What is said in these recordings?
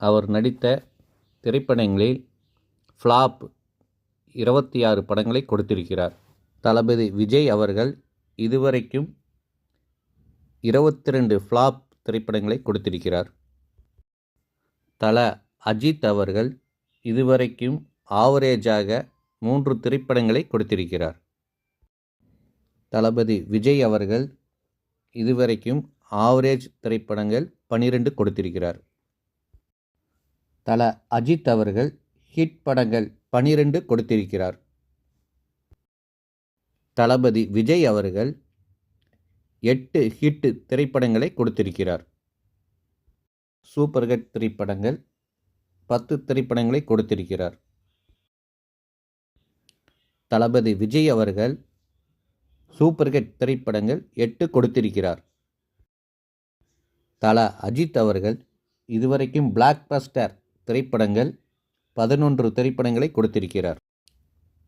அவர் நடித்த திரைப்படங்களில் ஃப்ளாப் 26 படங்களை கொடுத்திருக்கிறார். தளபதி விஜய் அவர்கள் இதுவரைக்கும் 22 ஃப்ளாப் திரைப்படங்களை கொடுத்திருக்கிறார். தல அஜித் அவர்கள் இதுவரைக்கும் ஆவரேஜாக 3 திரைப்படங்களை கொடுத்திருக்கிறார். தளபதி விஜய் அவர்கள் இதுவரைக்கும் ஆவரேஜ் திரைப்படங்கள் 12 கொடுத்திருக்கிறார். தல அஜித் அவர்கள் ஹிட் படங்கள் 12 கொடுத்திருக்கிறார். தளபதி விஜய் அவர்கள் 8 ஹிட் திரைப்படங்களை கொடுத்திருக்கிறார். சூப்பர் ஹிட் திரைப்படங்கள் 10 திரைப்படங்களை கொடுத்திருக்கிறார். தளபதி விஜய் அவர்கள் சூப்பர் ஹிட் திரைப்படங்கள் 8 கொடுத்திருக்கிறார். தல அஜித் அவர்கள் இதுவரைக்கும் பிளாக் பஸ்டர் திரைப்படங்கள் 11 திரைப்படங்களை கொடுத்திருக்கிறார்.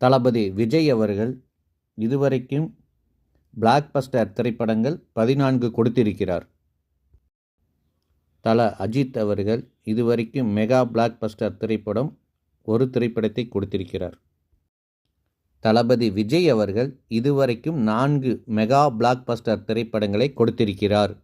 தளபதி விஜய் அவர்கள் இதுவரைக்கும் பிளாக் பஸ்டர் திரைப்படங்கள் 14 கொடுத்திருக்கிறார். தல அஜித் அவர்கள் இதுவரைக்கும் மெகா பிளாக் பஸ்டர் திரைப்படம் 1 திரைப்படத்தை கொடுத்திருக்கிறார். தளபதி விஜய் அவர்கள் இதுவரைக்கும் 4 மெகா பிளாக் பஸ்டர் திரைப்படங்களை கொடுத்திருக்கிறார்.